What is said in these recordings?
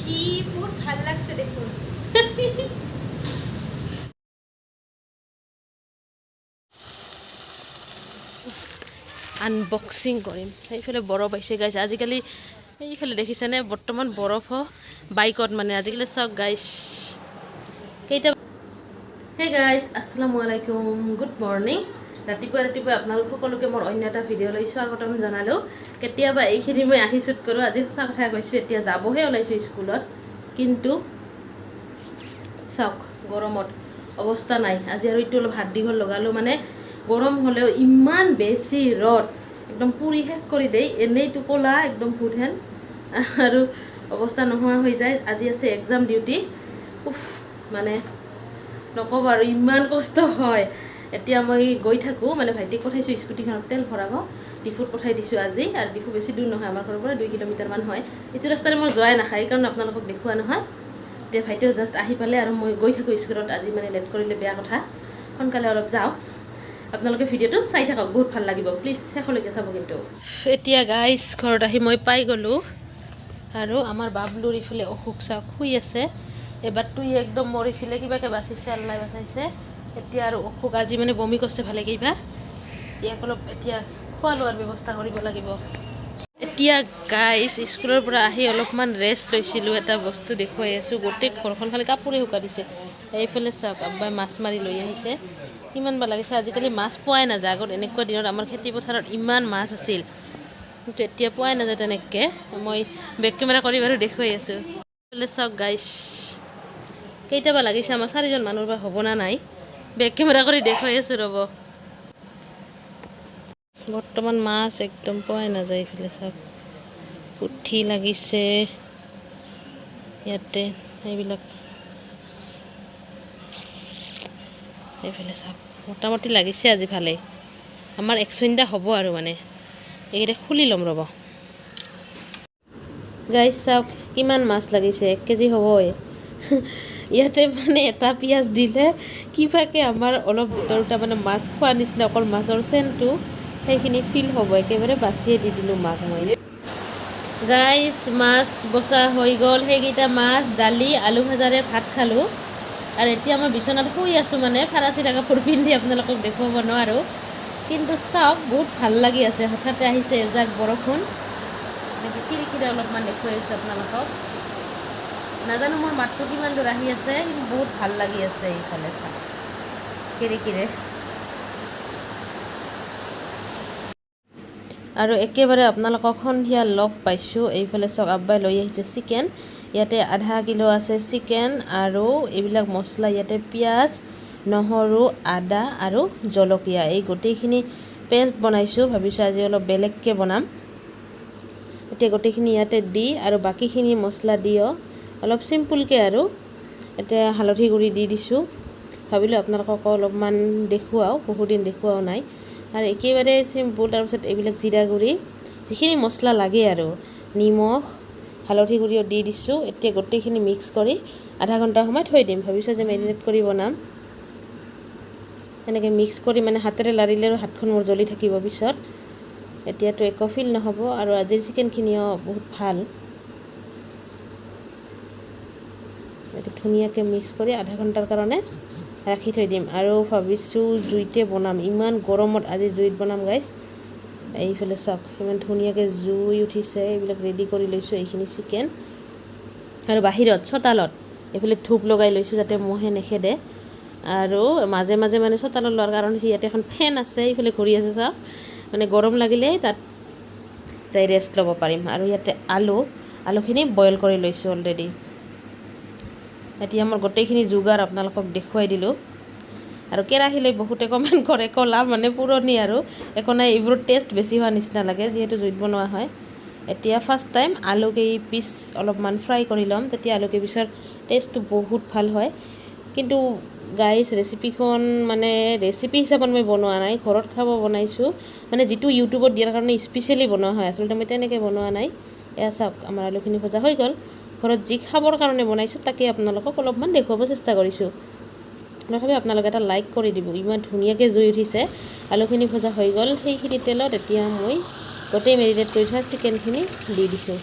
কি বহুত ভাল লাগছে দেখোন আনবক্সিং কৰিম সেইফালে বৰফ আহিছে গাইছ আজিকালি এইফালে দেখিছেনে বৰ্তমান বৰফ বাইকত মানে আজিকালি চাওক গাইছ কেইটা হে গাইছ আসসালামু আলাইকুম গুড মৰ্নিং ৰাতিপুৱা আপোনালোক সকলোকে মোৰ অন্য এটা ভিডিঅ'লৈ স্বাগতম জনালোঁ কেতিয়াবা এইখিনি মই আহি শ্বুট কৰোঁ আজি সঁচা কথা কৈছোঁ এতিয়া যাবহে ওলাইছোঁ স্কুলত কিন্তু চাওক গৰমত অৱস্থা নাই আজি আৰু এইটো অলপ হাত দীঘল লগালোঁ মানে গৰম হ'লেও ইমান বেছি ৰ'দ একদম পুৰি শেষ কৰি দেই এনেইতো ক'লা একদম ফুটহেন আৰু অৱস্থা নোহোৱা হৈ যায় আজি আছে এক্সাম ডিউটি উফ মানে নক'ব আৰু ইমান কষ্ট হয় এতিয়া মই গৈ থাকোঁ মানে ভাইটিক পঠাইছোঁ স্কুটিখনত তেল ভৰাব ডিফুত পঠাই দিছোঁ আজি আৰু ডিফু বেছি দূৰ নহয় আমাৰ ঘৰৰ পৰা 2 কিলোমিটাৰমান হয় এইটো ৰাস্তাৰে মই যোৱাই নাখায় সেইকাৰণে আপোনালোকক দেখুওৱা নহয় এতিয়া ভাইটিও জাষ্ট আহি পালে আৰু মই গৈ থাকোঁ স্কুলত আজি মানে লেট কৰিলে বেয়া কথা সোনকালে অলপ যাওঁ আপোনালোকে ভিডিঅ'টো চাই থাকক বহুত ভাল লাগিব প্লিজ শেষলৈকে চাব কিন্তু এতিয়া গাইজ ঘৰত আহি মই পাই গ'লোঁ আৰু আমাৰ বাবলুৰ ইফালে অসুখ চাওক শুই আছে এবাৰ তুই একদম মৰিছিলে কিবাকে বাচিছে আল্লাই বাচাইছে এতিয়া আৰু অসুখ আজি মানে বমি কৰিছে ভালে কিবা ইয়াক অলপ এতিয়া খোৱা লোৱাৰ ব্যৱস্থা কৰিব লাগিব এতিয়া গাইজ স্কুলৰ পৰা আহি অলপমান ৰেষ্ট লৈছিলোঁ এটা বস্তু দেখুৱাই আছোঁ গোটেই ঘৰখন খালি কাপোৰে শুকাই দিছে এইফালে চাওক আব্বাই মাছ মাৰি লৈ আহিছে কিমান ভাল লাগিছে আজিকালি মাছ পোৱাই নাযায় আগত এনেকুৱা দিনত আমাৰ খেতি পথাৰত ইমান মাছ আছিল কিন্তু এতিয়া পোৱাই নাযায় তেনেকৈ মই বেক কেমেৰা কৰি বাৰু দেখুৱাই আছোঁ এইফালে চাওক গাইজ কেইটাবা লাগিছে আমাৰ 4জন মানুহৰ পৰা হ'ব না নাই বেক কেমেৰা কৰি দেখুৱাই আছোঁ ৰ'ব বৰ্তমান মাছ একদম পোৱাই নাযায় এইফালে চাওক পুঠি লাগিছে ইয়াতে এইবিলাক এইফালে চাওক মোটামুটি লাগিছে আজি ভালেই আমাৰ 100 হ'ব আৰু মানে এইকেইটা খুলি ল'ম ৰ'ব গাইজ চাওক কিমান মাছ লাগিছে 1 কেজি হ'বই ইয়াতে মানে এটা পিঁয়াজ দিলে কিবাকে আমাৰ অলপ দুটা মানে মাছ খোৱা নিচিনা অকল মাছৰ চেনটো সেইখিনি ফিল হ'ব একেবাৰে বাছিয়ে দি দিলোঁ মাক মই গাইজ মাছ বচা হৈ গ'ল সেইকেইটা মাছ দালি আলু ভাজাৰে ভাত খালোঁ আৰু এতিয়া মই বিচনাত শুই আছোঁ মানে ফাৰাচিটা কাপোৰ পিন্ধি আপোনালোকক দেখুৱাব নোৱাৰোঁ কিন্তু চাওক বহুত ভাল লাগি আছে হঠাতে আহিছে এজাক বৰষুণ এনেকৈ খিৰিকীৰে অলপমান দেখুৱাই আছোঁ আপোনালোকক নাজানো মোৰ মাতটো কিমান দূৰ আহি আছে কিন্তু বহুত ভাল লাগি আছে এইফালে চাওক খিৰিকীৰে আৰু একেবাৰে আপোনালোকক সন্ধিয়া লগ পাইছোঁ এইফালে চাওক আব্বাই লৈ আহিছে চিকেন ইয়াতে আধা কিলো আছে চিকেন আৰু এইবিলাক মছলা ইয়াতে পিঁয়াজ নহৰু আদা আৰু জলকীয়া এই গোটেইখিনি পেষ্ট বনাইছোঁ ভাবিছোঁ আজি অলপ বেলেগকৈ বনাম এতিয়া গোটেইখিনি ইয়াতে দি আৰু বাকীখিনি মছলা দিও অলপ চিম্পুলকৈ আৰু এতিয়া হালধি গুড়ি দি দিছোঁ ভাবিলোঁ আপোনালোকক অলপমান দেখুৱাওঁ বহুদিন দেখুৱাও নাই আৰু একেবাৰে চিম্পুল তাৰপিছত এইবিলাক জিৰা গুড়ি যিখিনি মছলা লাগে আৰু নিমখ হালধি গুড়িও দি দিছোঁ এতিয়া গোটেইখিনি মিক্স কৰি আধা ঘণ্টা সময় থৈ দিম ভাবিছোঁ যে মেৰিনেট কৰি বনাম এনেকৈ মিক্স কৰি মানে হাতেৰে লাৰিলে আৰু হাতখন মোৰ জ্বলি থাকিব পিছত এতিয়াতো একো ফিল নহ'ব আৰু আজিৰ চিকেনখিনিও বহুত ভাল ধুনীয়াকৈ মিক্স কৰি আধা ঘণ্টাৰ কাৰণে ৰাখি থৈ দিম আৰু ভাবিছোঁ জুইতে বনাম ইমান গৰমত আজি জুইত বনাম গাইজ এইফালে চাওক ইমান ধুনীয়াকৈ জুই উঠিছে এইবিলাক ৰেডি কৰি লৈছোঁ এইখিনি চিকেন আৰু বাহিৰত চোতালত এইফালে ধূপ লগাই লৈছোঁ যাতে মহে নেখেদে আৰু মাজে মাজে মানে চোতালত লোৱাৰ কাৰণ হৈছে ইয়াতে এখন ফেন আছে এইফালে ঘূৰি আছে চাওক মানে গৰম লাগিলেই তাত যাই ৰেষ্ট ল'ব পাৰিম আৰু ইয়াতে আলুখিনি বইল কৰি লৈছোঁ অলৰেডি এতিয়া মোৰ গোটেইখিনি যোগাৰ আপোনালোকক দেখুৱাই দিলোঁ আৰু কেৰাহীলৈ বহুতে কমেণ্ট কৰে ক'লা মানে পুৰণি আৰু একো নাই এইবোৰৰ টেষ্ট বেছি হোৱা নিচিনা লাগে যিহেতু জুইত বনোৱা হয় এতিয়া ফাৰ্ষ্ট টাইম আলুকেইপিচ অলপমান ফ্ৰাই কৰি ল'ম তেতিয়া আলুকেইপিচৰ টেষ্টটো বহুত ভাল হয় কিন্তু গাইজ ৰেচিপিখন মানে ৰেচিপি হিচাপত মই বনোৱা নাই ঘৰত খাব বনাইছোঁ মানে যিটো ইউটিউবত দিয়াৰ কাৰণে স্পেচিয়েলি বনোৱা হয় আচলতে মই তেনেকৈ বনোৱা নাই এয়া চাওক আমাৰ আলুখিনি ভজা হৈ গ'ল ঘৰত যি খাবৰ কাৰণে বনাইছোঁ তাকে আপোনালোকক অলপমান দেখুৱাব চেষ্টা কৰিছোঁ তথাপি আপোনালোকে এটা লাইক কৰি দিব ইমান ধুনীয়াকৈ জুই উঠিছে আলুখিনি ভজা হৈ গ'ল সেইখিনি তেলত এতিয়া মই গোটেই মেৰিনেট কৰি থোৱা চিকেনখিনি দি দিছোঁ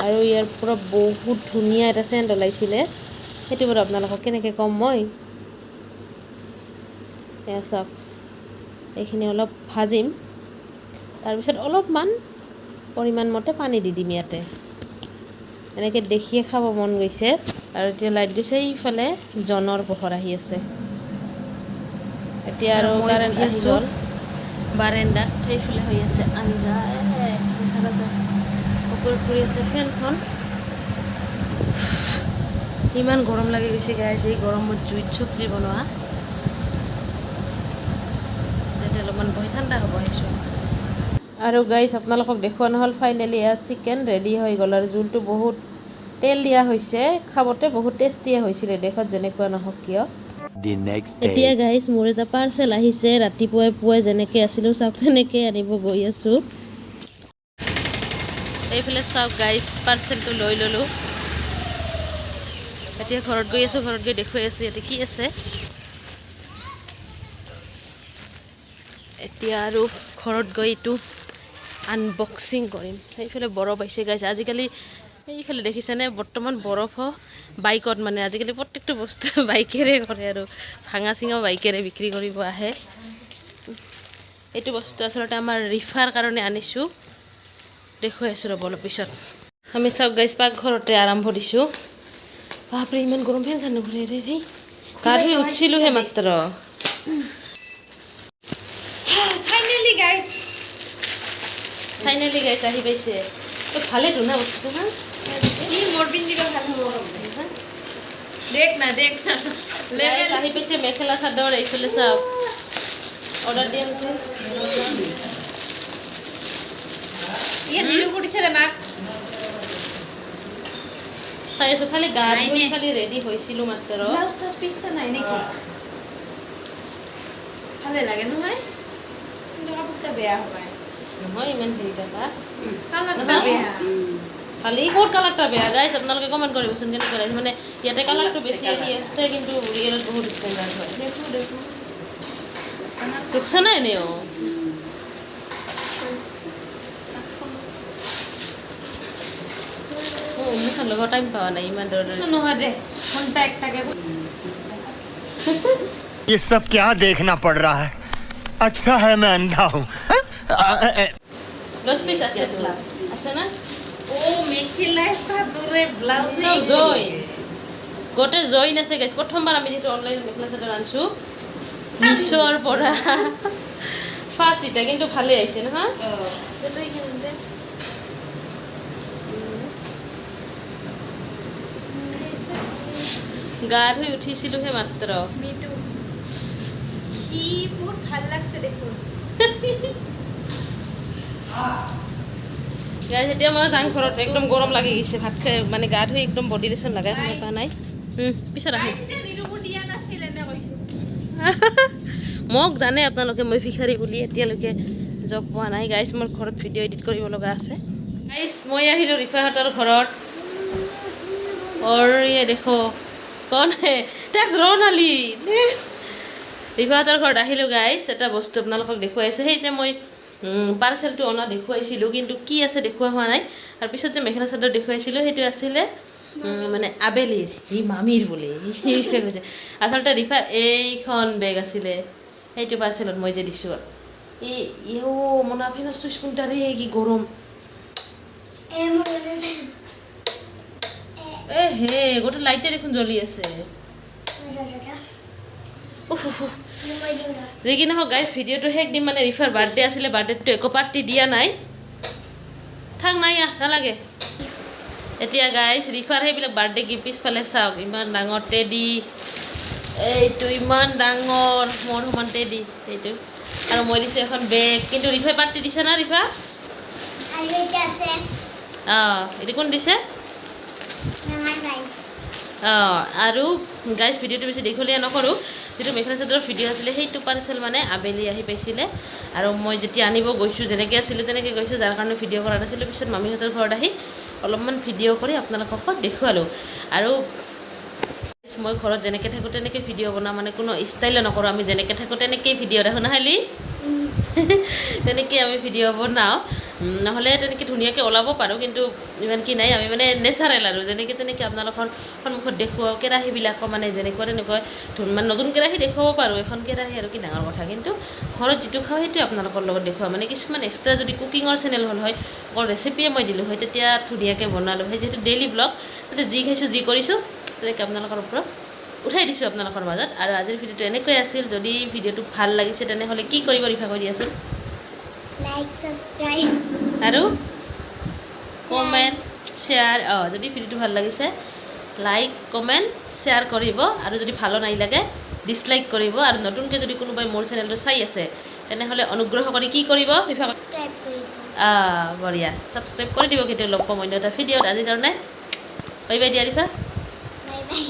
আৰু ইয়াৰ পৰা বহুত ধুনীয়া এটা চেণ্ট ওলাইছিলে, সেইটো বাৰু আপোনালোকক কেনেকৈ ক'ম মই। এয়া চাওক, এইখিনি অলপ ভাজিম, তাৰপিছত অলপমান পৰিমাণ মতে পানী দি দিম ইয়াতে। এনেকৈ দেখিয়ে খাব মন গৈছে। আৰু এতিয়া লাইট গৈছে, এইফালে জনৰ পোহৰ আহি আছে। এতিয়া আৰু কাৰেণ্ট আহি গ'ল। বাৰেণ্ডাত সেইফালে হৈ আছে আঞ্জা, দেখা যায় ওপৰত পৰি আছে ফেনখন। ইমান গৰম লাগি গৈছে গাইজ, এই গৰমত জুইত চব্জি বনোৱা। এতিয়া অলপমান বহি ঠাণ্ডা হ'ব আহিছোঁ। আৰু গাইজ আপোনালোকক দেখুওৱা নহ'ল, ফাইনেলি এয়া চিকেন ৰেডি হৈ গ'ল। আৰু জোলটো বহুত তেল দিয়া হৈছে, খাবতে বহুত টেষ্টিয়ে হৈছিলে, দেশত যেনেকুৱা নহওক কিয়। এতিয়া গাইজ মোৰ এটা পাৰ্চেল আহিছে, ৰাতিপুৱাই পুৱাই যেনেকৈ আছিলোঁ চাওক তেনেকৈ আনিব গৈ আছোঁ। এইফালে চাওক গাইজ, পাৰ্চেলটো লৈ ল'লোঁ। এতিয়া ঘৰত গৈ আছোঁ, ঘৰত গৈ দেখুৱাই আছোঁ ইয়াতে কি আছে। এতিয়া আৰু ঘৰত গৈ এইটো আনবক্সিং কৰিম। সেইফালে বৰফ আহিছে গাইজ, আজিকালি এইফালে দেখিছেনে বৰ্তমান বৰফ বাইকত, মানে আজিকালি প্ৰত্যেকটো বস্তু বাইকেৰে কৰে আৰু ভাঙা চিঙাও বাইকেৰে বিক্ৰী কৰিব আহে। এইটো বস্তু আচলতে আমাৰ ৰিফাৰ কাৰণে আনিছোঁ, দেখুৱাই আছোঁ ৰ'ব অলপ পিছত। আমি চাওক গাইজ পাকঘৰতে আৰম্ভ দিছোঁ। বাপৰে ইমান গৰম, ফেন নুঘূৰে ৰে, গা ধুই উঠিছিলোঁহে মাত্ৰ। ফাইনেলি গাইজ আহি পাইছে, ভালেই ধুনা বস্তুটো। হা মোৰ পিন্ধিব ভাল হ'ব, দেখ না লেবেল আহি পাইছে। মেখেলা চাদৰ এইফালে চাওক, অৰ্ডাৰ দিয়া হৈছে। চাই আছোঁ, খালি গা ধুই খালি ৰেডি হৈছিলোঁ মাত্ৰ। নাই নেকি? ভালে লাগে নহয়, কিন্তু কাপোৰটা বেয়া হয় নহয়, ইমান হেৰি থকা কালাৰটা বেয়া। খালি ক'ত কালাৰটা বেয়া গাইজ, আপোনালোকে কমেণ্ট কৰিবচোন কেনেকুৱা লাগিছে। মানে ইয়াতে কালাৰটো বেছি আহি আছে, কিন্তু ৰিয়েলত বহুত ষ্টেণ্ডাৰ্ড হয়। ৰুকছা নাই এনেও। মুখান ল'ব টাইম পোৱা নাই, ইমান দৌৰ নহয় দে ঘণ্টা একটাকে। ये सब क्या देखना पड़ रहा है? अच्छा है मैं अंधा हूँ। ব্লাউজ পিস আছে তো, আছে না? ও মেখেলাই চাদৰে ব্লাউজ জয় গোটে জইন আছে গাইজ। প্ৰথমবাৰ আমি যিটো অনলাইন মেখেলা চাদৰ আনিছোঁ মিছ'ৰ পৰা, ফাৰ্ষ্ট এটা কিন্তু ভালে আহিছে নহয়। গা ধুই উঠিছিলোঁহে মাত্ৰ। কি বহুত ভাল লাগছে দেখোন। গাইজ এতিয়া মই যাং ঘৰত, একদম গৰম লাগি গৈছে। ভাত খাই মানে গা ধুই একদম বডি লোচন লগাই সময় পোৱা নাই। পিছত আহিম। মোক জানে আপোনালোকে মই ভিখাৰী বুলি, এতিয়ালৈকে জব পোৱা নাই গাইজ। মোৰ ঘৰত ভিডিঅ' এডিট কৰিব লগা আছে গাইজ। মই আহিলোঁ ৰিফাহঁতৰ ঘৰত। ইয়ে দেখো কণ হে তাক ৰণালী। ৰিফাহঁতৰ ঘৰত আহিলোঁ গাইজ। এটা বস্তু আপোনালোকক দেখুৱাইছোঁ, সেই যে মই পাৰ্চেলটো অনা দেখুৱাইছিলোঁ, কিন্তু কি আছে দেখুওৱা হোৱা নাই। আৰু পিছত যে মেখেলা চাদৰ দেখুৱাইছিলোঁ সেইটো আছিলে মানে আবেলিৰ, সি মামীৰ বোলে কৈছে। আচলতে ৰিফাৰ এইখন বেগ আছিলে, সেইটো পাৰ্চেলত মই যে দিছোঁ। মনা ফেনৰ চুইচ কোনটাৰে কি গৰম হে, গোটেই লাইটে দেখোন জ্বলি আছে। যি কি নহওক গাইজ, ভিডিঅ'টো শেষ দিম। মানে ৰিফাৰ বাৰ্থডে আছিলে, বাৰ্থডেটো একো পাৰ্টি দিয়া নাই, থাক নাই নালাগে। এতিয়া গাইজ ৰিফাৰ সেইবিলাক বাৰ্থডে গিফ্ট পিছফালে চাওক, ইমান ডাঙৰ টেডি, এইটো ইমান ডাঙৰ মোৰ সমান টেডি সেইটো। আৰু মই দিছোঁ এখন বেগ, কিন্তু ৰিফাই পাৰ্টি দিছে না ৰিফা? এইটো কোন দিছে? আৰু গাইজ ভিডিঅ'টো বেছি দীঘলীয়া নকৰোঁ। যিটো মেখেলা চাদৰৰ ভিডিঅ' আছিলে সেইটো পাৰ্চেল মানে আবেলি আহি পাইছিলে, আৰু মই যেতিয়া আনিব গৈছোঁ যেনেকৈ আছিলোঁ তেনেকৈ গৈছোঁ, যাৰ কাৰণে ভিডিঅ' কৰা নাছিলোঁ। পিছত মামীহঁতৰ ঘৰত আহি অলপমান ভিডিঅ' কৰি আপোনালোকক দেখুৱালোঁ। আৰু মই ঘৰত যেনেকৈ থাকোঁ তেনেকৈ ভিডিঅ' বনাওঁ, মানে কোনো ষ্টাইলো নকৰোঁ। আমি যেনেকৈ থাকোঁ তেনেকেই ভিডিঅ' দেখোঁ নাহিলি তেনেকেই আমি ভিডিঅ' বনাওঁ। নহ'লে তেনেকৈ ধুনীয়াকৈ ওলাব পাৰোঁ, কিন্তু ইমান কি নাই, আমি মানে নেচাৰেল আৰু যেনেকৈ তেনেকৈ আপোনালোকৰ সন্মুখত দেখুৱাওঁ। কেৰাহীবিলাকো মানে যেনেকুৱা তেনেকুৱা মানে নতুন কেৰাহী দেখুৱাব পাৰোঁ, এখন কেৰাহী আৰু কি ডাঙৰ কথা, কিন্তু ঘৰত যিটো খাওঁ সেইটোৱে আপোনালোকৰ লগত দেখুৱাওঁ। মানে কিছুমান এক্সট্ৰা যদি কুকিঙৰ চেনেল হ'ল হয়, অকল ৰেচিপিয়ে মই দিলোঁ হয়, তেতিয়া ধুনীয়াকৈ বনালোঁ হয়। যিহেতু ডেইলি ব্লগ, তাতে যি খাইছোঁ যি কৰিছোঁ তেনেকৈ আপোনালোকৰ ওপৰত উঠাই দিছোঁ আপোনালোকৰ মাজত। আৰু আজিৰ ভিডিঅ'টো এনেকৈ আছিল। যদি ভিডিঅ'টো ভাল লাগিছে তেনেহ'লে কি কৰিব ৰিফা কৈ দিয়াচোন। লাইক সাবস্ক্ৰাইব আৰু কমেণ্ট শ্বেয়াৰ। যদি ভিডিঅ'টো ভাল লাগিছে লাইক কমেণ্ট শ্বেয়াৰ কৰিব, আৰু যদি ভালো নাই লাগে ডিছলাইক কৰিব। আৰু নতুনকৈ যদি কোনোবাই মোৰ চেনেলটো চাই আছে তেনেহ'লে অনুগ্ৰহ কৰি কি কৰিব ৰিফা? সাবস্ক্ৰাইব কৰিব। বঢ়িয়া, ছাবস্ক্ৰাইব কৰি দিব। কেতিয়াও লগ পাম অন্য এটা ভিডিঅ'ত। আজিৰ কাৰণে বাই বাই দিয়া ৰিফা। Bye bye.